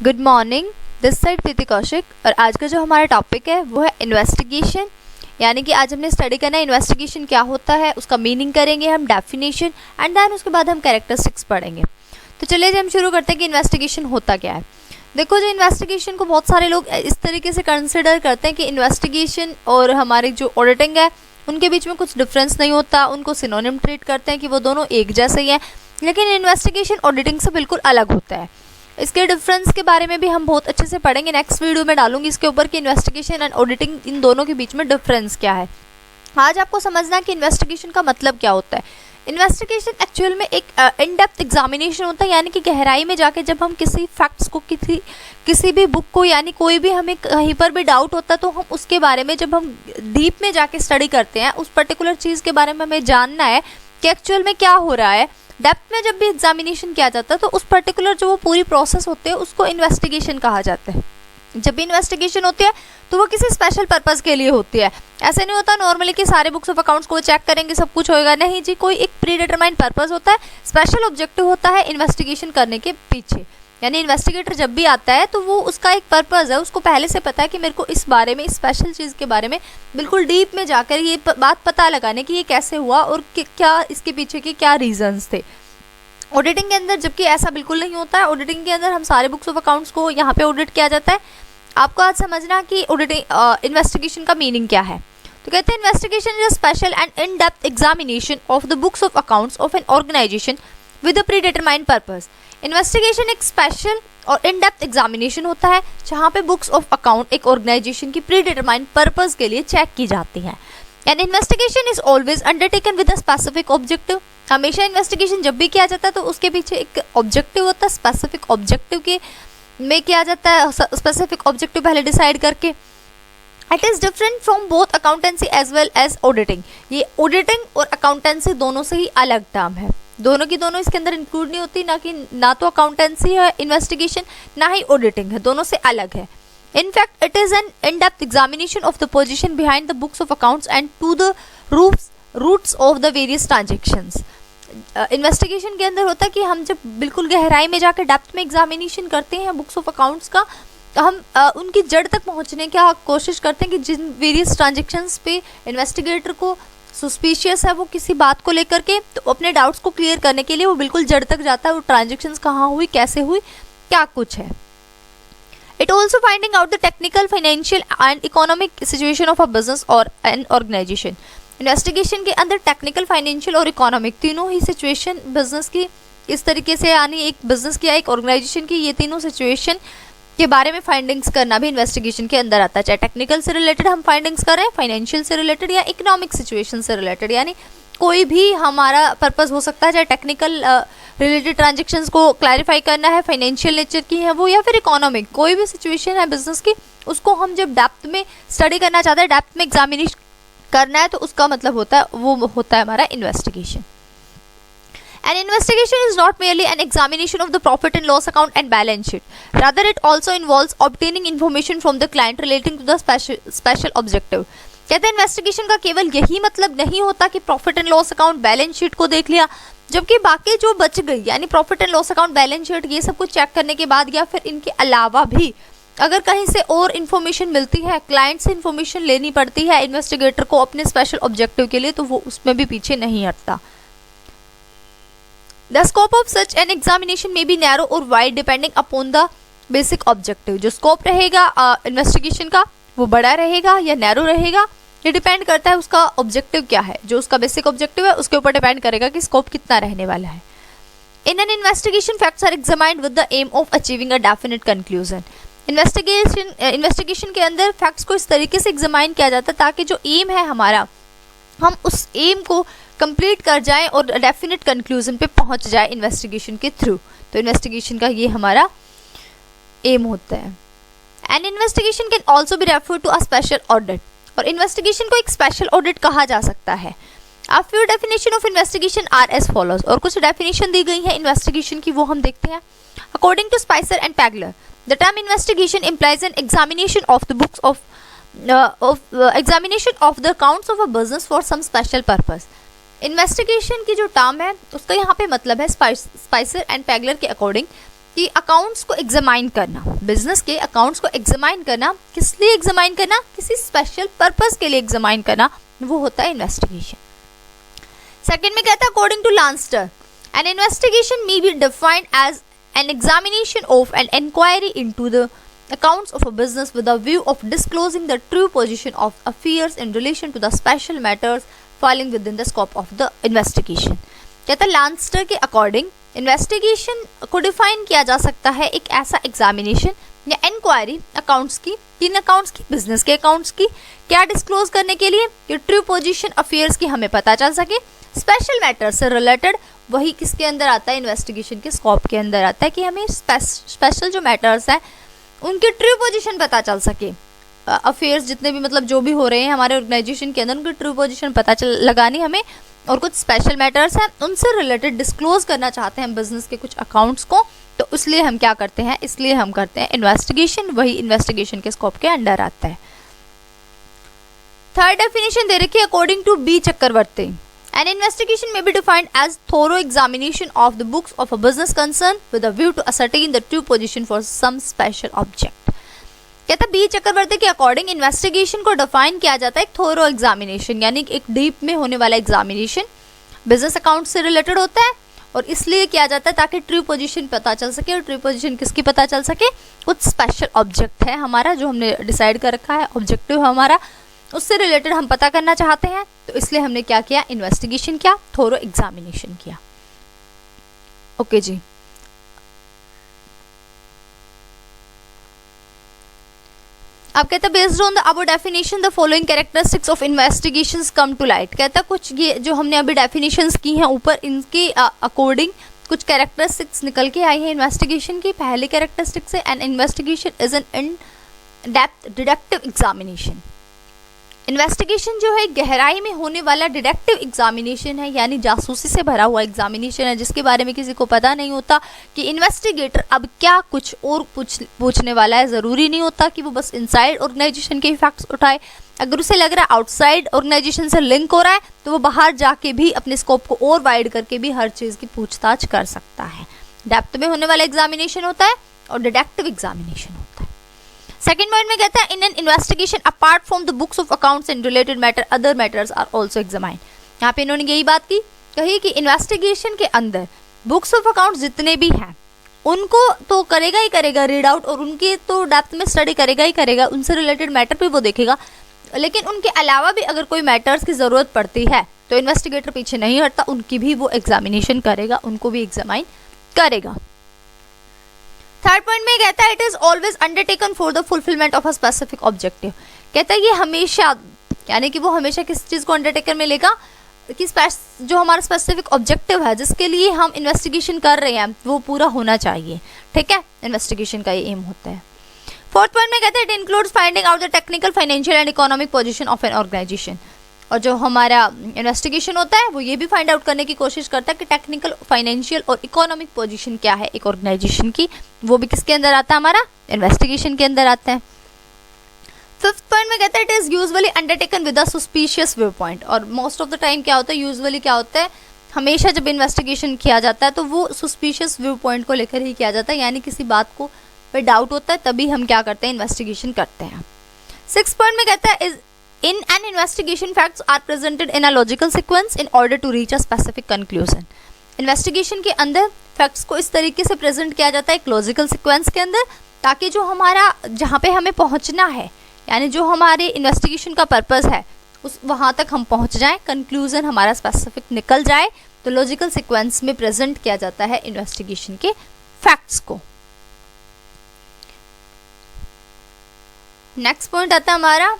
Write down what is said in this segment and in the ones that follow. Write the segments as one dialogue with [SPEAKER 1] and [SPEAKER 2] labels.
[SPEAKER 1] Good morning, this side प्रीति कौशिक। और आज का जो हमारा टॉपिक है वो है इन्वेस्टिगेशन। यानी कि आज हमने स्टडी करना है इन्वेस्टिगेशन क्या होता है, उसका मीनिंग करेंगे हम, डेफिनेशन, एंड देन उसके बाद हम कैरेक्टरिस्टिक्स पढ़ेंगे। तो चलिए हम शुरू करते हैं कि इन्वेस्टिगेशन होता क्या है। देखो, जो इन्वेस्टिगेशन को बहुत सारे लोग इस तरीके से कंसिडर करते हैं कि इन्वेस्टिगेशन और हमारी जो ऑडिटिंग है उनके बीच में कुछ डिफरेंस नहीं होता, उनको सिनोनिम ट्रीट करते हैं कि वो दोनों एक जैसे ही हैं। लेकिन इन्वेस्टिगेशन ऑडिटिंग से बिल्कुल अलग होता है। इसके डिफरेंस के बारे में भी हम बहुत अच्छे से पढ़ेंगे। नेक्स्ट वीडियो में डालूंगी इसके ऊपर कि इन्वेस्टिगेशन एंड ऑडिटिंग, इन दोनों के बीच में डिफरेंस क्या है। आज आपको समझना है कि इन्वेस्टिगेशन का मतलब क्या होता है। इन्वेस्टिगेशन एक्चुअल में एक इन डेप्थ एग्जामिनेशन होता है, यानी कि गहराई में जाके जब हम किसी फैक्ट्स को, किसी भी बुक को, यानी कोई भी हमें कहीं पर भी डाउट होता है तो हम उसके बारे में जब हम डीप में जाके स्टडी करते हैं, उस पर्टिकुलर चीज़ के बारे में हमें जानना है कि एक्चुअल में क्या हो रहा है। डेप्थ में जब भी एग्जामिनेशन किया जाता है तो उस पर्टिकुलर जो वो पूरी प्रोसेस होती है उसको इन्वेस्टिगेशन कहा जाता है। जब भी इन्वेस्टिगेशन होती है तो वो किसी स्पेशल पर्पस के लिए होती है। ऐसे नहीं होता नॉर्मली कि सारे बुक्स ऑफ अकाउंट्स को चेक करेंगे सब कुछ होएगा, नहीं जी, कोई एक प्री डिटरमाइंड पर्पस होता है, स्पेशल ऑब्जेक्टिव होता है इन्वेस्टिगेशन करने के पीछे। यानी इन्वेस्टिगेटर जब भी आता है तो वो उसका एक पर्पस है, उसको पहले से पता है कि मेरे को इस बारे में, इस स्पेशल चीज़ के बारे में बिल्कुल डीप में जाकर ये बात पता लगाने की ये कैसे हुआ और क्या इसके पीछे के क्या रीजंस थे। ऑडिटिंग के अंदर जबकि ऐसा बिल्कुल नहीं होता है। ऑडिटिंग के अंदर हम सारे बुक्स ऑफ अकाउंट्स को यहाँ पे ऑडिट किया जाता है। आपको आज समझना कि ऑडिटिंग इन्वेस्टिगेशन का मीनिंग क्या है। तो कहते हैं investigation is a special and in depth examination of the books of accounts of an organisation with a predetermined purpose. Investigation एक स्पेशल और इन डेप्थ एग्जामिनेशन होता है जहाँ पे बुक्स ऑफ अकाउंट एक ऑर्गेनाइजेशन की प्रीडिटरमाइंड पर्पस के लिए चेक की जाती हैं। And investigation is always undertaken with a specific objective. हमेशा इन्वेस्टिगेशन जब भी किया जाता है तो उसके पीछे एक ऑब्जेक्टिव होता है, स्पेसिफिक ऑब्जेक्टिव के में किया जाता है, स्पेसिफिक ऑब्जेक्टिव पहले डिसाइड करके। It is different from both accountancy as well as auditing. ये ऑडिटिंग और अकाउंटेंसी दोनों से ही अलग टर्म है, दोनों की दोनों इसके अंदर इंक्लूड नहीं होती, ना तो अकाउंटेंसी है इन्वेस्टिगेशन, ना ही ऑडिटिंग है, दोनों से अलग है। In fact, it is an in-depth examination of the position behind the books of accounts and to the roots of the various transactions. Investigation के अंदर होता है कि हम जब बिल्कुल गहराई में जाकर डेप्थ में एग्जामिनेशन करते हैं बुक्स ऑफ अकाउंट्स का, तो हम उनकी जड़ तक पहुंचने की कोशिश करते हैं कि जिन वेरियस ट्रांजेक्शन्स पे इन्वेस्टिगेटर को सस्पिशियस है वो किसी बात को लेकर के, तो अपने डाउट्स को क्लियर करने के लिए वो बिल्कुल जड़ तक जाता है, वो ट्रांजेक्शन्स कहाँ हुई, कैसे हुई, क्या कुछ है। It also finding out the technical, financial and economic situation of a business or an organization. Investigation के अंदर technical, financial और economic तीनों ही situation business की इस तरीके से, यानी एक business की या एक organization की, ये तीनों situation के बारे में findings करना भी investigation के अंदर आता है। चाहे technical से related हम findings कर रहे हैं, financial से related या economic situation से related, यानी कोई भी हमारा पर्पस हो सकता है, चाहे टेक्निकल रिलेटेड ट्रांजेक्शन्स को क्लैरिफाई करना है, फाइनेंशियल नेचर की है वो, या फिर इकोनॉमिक कोई भी सिचुएशन है बिजनेस की, उसको हम जब डेप्थ में स्टडी करना चाहते हैं, डेप्थ में एग्जामिनेशन करना है, तो उसका मतलब होता है वो होता है हमारा investigation. An investigation is not merely an examination of the profit and loss account and balance sheet. Rather, it also involves obtaining information from the client relating to the special objective. कहते हैं investigation का केवल यही मतलब नहीं होता कि profit and loss account, balance sheet को देख लिया, जबकि बाकी जो बच गई, यानी profit and loss account, balance sheet, ये सब कुछ चेक करने के बाद या फिर इनके अलावा भी अगर कहीं से और इन्फॉर्मेशन मिलती है, क्लाइंट से इन्फॉर्मेशन लेनी पड़ती है इन्वेस्टिगेटर को अपने स्पेशल ऑब्जेक्टिव के लिए, तो वो उसमें भी पीछे नहीं हटता। The scope of such an examination में बी नैरो और wide depending upon the basic objective. जो स्कोप रहेगा इन्वेस्टिगेशन का वो बड़ा रहेगा या नैरो रहेगा, ये डिपेंड करता है उसका ऑब्जेक्टिव क्या है। जो उसका बेसिक ऑब्जेक्टिव है उसके ऊपर डिपेंड करेगा कि स्कोप कितना रहने वाला है। In an investigation facts are examined with the aim of achieving a definite conclusion. Investigation के अंदर फैक्ट्स को इस तरीके से एग्जामाइन किया जाता है ताकि जो एम है हमारा, हम उस एम को कंप्लीट कर जाएं और डेफिनेट कंक्लूजन पे पहुंच जाए इन्वेस्टिगेशन के थ्रू। तो इन्वेस्टिगेशन का ये हमारा एम होता है। An investigation can also be refer to a special audit. और इन्वेस्टिगेशन को एक स्पेशल ऑडिट कहा जा सकता है। A few definition of investigation are as follows। और कुछ डेफिनेशन दी गई है इन्वेस्टिगेशन की, वो हम देखते हैं। According to Spicer and Pagler, the term investigation implies an examination of the books of examination of the accounts of a business for some special purpose। Investigation की जो टर्म है उसका यहाँ पे मतलब है स्पाइसर एंड पैगलर के according कि अकाउंट्स को एग्जामाइन करना, बिजनेस के अकाउंट्स को एग्जामाइन करना, किस लिए एग्जामाइन करना, किसी स्पेशल पर्पस के लिए एग्जामाइन करना, वो होता है इन्वेस्टिगेशन। सेकंड में कहता है according to Lancaster an investigation may be defined as an examination of an inquiry into the accounts of a business with a view of disclosing the true position of affairs in relation to the special matters falling within the scope of the investigation। कहता है लांस्टर के according investigation को define किया जा सकता है एक ऐसा एग्जामिनेशन या इंक्वायरी अकाउंट्स की, किन अकाउंट्स की, बिजनेस के अकाउंट्स की, क्या डिस्क्लोज करने के लिए कि ट्रू पोजीशन अफेयर्स की हमें पता चल सके, स्पेशल मैटर से रिलेटेड, वही किसके अंदर आता है, इन्वेस्टिगेशन के स्कोप के अंदर आता है कि हमें स्पेशल जो मैटर्स हैं उनकी ट्रू पोजीशन पता चल सके, अफेयर्स जितने भी मतलब जो भी हो रहे हैं हमारे ऑर्गेनाइजेशन के अंदर उनकी ट्रू पोजीशन पता चल लगानी हमें, और कुछ स्पेशल मैटर्स हैं उनसे रिलेटेड डिस्क्लोज करना चाहते हैं हम बिजनेस के कुछ अकाउंट्स को, तो इसलिए हम क्या करते हैं, इसलिए हम करते हैं इन्वेस्टिगेशन, वही इन्वेस्टिगेशन के स्कोप के अंडर आता है। थर्ड डेफिनेशन दे रखी है according to B Chakraborty An investigation may be defined as thorough examination of the books of a business concern with a view to ascertain the true position for some special object। कहता B चक्रवर्ती के according investigation को define किया जाता है एक थोरो examination, यानी एक deep में होने वाला एग्जामिनेशन, बिजनेस अकाउंट से रिलेटेड होता है और इसलिए किया जाता है ताकि ट्रू पोजीशन पता चल सके, और ट्रू पोजीशन किसकी पता चल सके, कुछ स्पेशल ऑब्जेक्ट है हमारा जो हमने डिसाइड कर रखा है, ऑब्जेक्टिव हमारा, उससे रिलेटेड हम पता करना चाहते हैं, तो इसलिए हमने क्या किया, इन्वेस्टिगेशन किया, थोरो एग्जामिनेशन किया। ओके जी, अब कहता है based on the above definition the following characteristics of investigations come to light. कहता है कुछ ये जो हमने अभी डेफिनेशंस की हैं ऊपर, इनके अकॉर्डिंग कुछ कैरेक्टरिस्टिक्स निकल के आई है इन्वेस्टिगेशन की। पहली कैरेक्टरिस्टिक्स है an investigation is an in depth deductive examination. Investigation जो है गहराई में होने वाला डिडक्टिव एग्जामिनेशन है, यानी जासूसी से भरा हुआ एग्जामिनेशन है जिसके बारे में किसी को पता नहीं होता कि इन्वेस्टिगेटर अब क्या कुछ और पूछने वाला है। ज़रूरी नहीं होता कि वो बस इनसाइड ऑर्गेनाइजेशन के फैक्ट्स उठाए, अगर उसे लग रहा है आउटसाइड ऑर्गेनाइजेशन से लिंक हो रहा है तो वो बाहर जाके भी अपने स्कोप को और वाइड करके भी हर चीज़ की पूछताछ कर सकता है। डेप्थ में होने वाला एग्जामिनेशन होता है और डिडक्टिव एग्जामिनेशन होता है। सेकेंड पॉइंट में कहता है in an investigation apart from the books of accounts and related matter other matters are also examined. यहाँ पे इन्होंने यही बात कही कि इन्वेस्टिगेशन के अंदर बुक्स ऑफ अकाउंट्स जितने भी हैं उनको तो करेगा ही करेगा रीड आउट, और उनके तो डेप्थ में स्टडी करेगा ही करेगा, उनसे रिलेटेड मैटर भी वो देखेगा, लेकिन उनके अलावा भी अगर कोई मैटर्स की ज़रूरत पड़ती है तो इन्वेस्टिगेटर पीछे नहीं हटता, उनकी भी वो एग्जामिनेशन करेगा, उनको भी एग्जामाइन करेगा। थर्ड पॉइंट में कहता है it is always undertaken for the fulfilment of a specific objective. कहता है ये हमेशा, यानी कि वो हमेशा किस चीज़ को अंडरटेकन में लेगा कि जो हमारा स्पेसिफिक ऑब्जेक्टिव है जिसके लिए हम इन्वेस्टिगेशन कर रहे हैं वो पूरा होना चाहिए। ठीक है, इन्वेस्टिगेशन का ये एम होता है। फोर्थ पॉइंट में कहता है it includes finding out the technical, financial and economic position of an organisation. और जो हमारा इन्वेस्टिगेशन होता है वो ये भी फाइंड आउट करने की कोशिश करता है कि टेक्निकल, फाइनेंशियल और इकोनॉमिक पोजीशन क्या है एक ऑर्गेनाइजेशन की, वो भी किसके अंदर आता है, हमारा इन्वेस्टिगेशन के अंदर आता है। फिफ्थ पॉइंट में कहता है it is usually undertaken with a suspicious view point. और मोस्ट ऑफ द टाइम क्या होता है, यूजुअली क्या होता है, हमेशा जब इन्वेस्टिगेशन किया जाता है तो वो सस्पिशियस व्यू पॉइंट को लेकर ही किया जाता है, यानी किसी बात को पे डाउट होता है तभी हम क्या करते हैं, इन्वेस्टिगेशन करते हैं। सिक्स पॉइंट में कहता है In an investigation, facts are presented in a logical sequence in order to reach a specific conclusion. Investigation के अंदर facts को इस तरीके से present किया जाता है एक logical sequence के अंदर, ताकि जो हमारा जहाँ पे हमें पहुँचना है, यानी जो हमारे investigation का purpose है उस वहाँ तक हम पहुँच जाएं, conclusion हमारा specific निकल जाए, तो logical sequence में present किया जाता है investigation के facts को। Next point आता है हमारा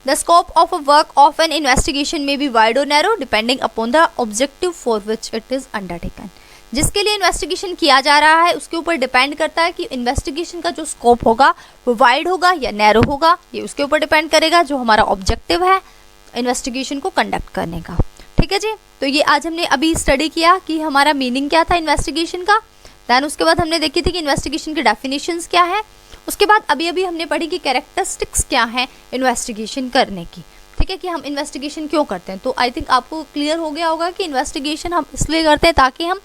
[SPEAKER 1] The scope of a work of an investigation may be wide or narrow depending upon the objective for which it is undertaken. जिसके लिए इन्वेस्टिगेशन किया जा रहा है उसके ऊपर डिपेंड करता है कि इन्वेस्टिगेशन का जो स्कोप होगा वो वाइड होगा या नैरो होगा, ये उसके ऊपर डिपेंड करेगा जो हमारा ऑब्जेक्टिव है इन्वेस्टिगेशन को कंडक्ट करने का। ठीक है जी, तो ये आज हमने अभी स्टडी किया कि हमारा मीनिंग क्या था इन्वेस्टिगेशन का। दैन उसके बाद हमने देखी थी कि इन्वेस्टिगेशन के डेफिनेशंस क्या है। उसके बाद अभी हमने पढ़ी कि कैरेक्टरिस्टिक्स क्या है इन्वेस्टिगेशन करने की। ठीक है, कि हम इन्वेस्टिगेशन क्यों करते हैं। तो आई थिंक आपको क्लियर हो गया होगा कि इन्वेस्टिगेशन हम इसलिए करते हैं ताकि हम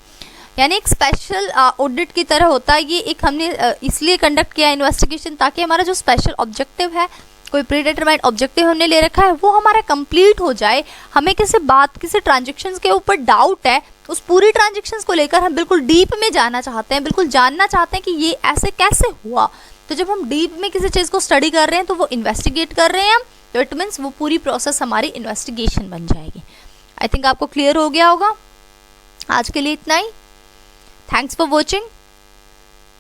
[SPEAKER 1] यानी एक स्पेशल ऑडिट की तरह होता है ये। एक हमने इसलिए कंडक्ट किया इन्वेस्टिगेशन ताकि हमारा जो स्पेशल ऑब्जेक्टिव है, कोई प्री डिटरमाइंड ऑब्जेक्टिव हमने ले रखा है, वो हमारा कंप्लीट हो जाए। हमें किसी ट्रांजेक्शन्स के ऊपर डाउट है, उस पूरी ट्रांजेक्शन्स को लेकर हम बिल्कुल डीप में जाना चाहते हैं, बिल्कुल जानना चाहते हैं कि ये ऐसे कैसे हुआ। तो जब हम डीप में किसी चीज़ को स्टडी कर रहे हैं तो वो इन्वेस्टिगेट कर रहे हैं हम, तो इट मीन्स वो पूरी प्रोसेस हमारी इन्वेस्टिगेशन बन जाएगी। आई थिंक आपको क्लियर हो गया होगा। आज के लिए इतना ही। Thanks for watching.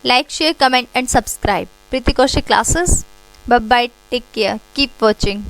[SPEAKER 1] Like, share, comment and subscribe Preeti Kaushik classes. Bye bye, take care, keep watching.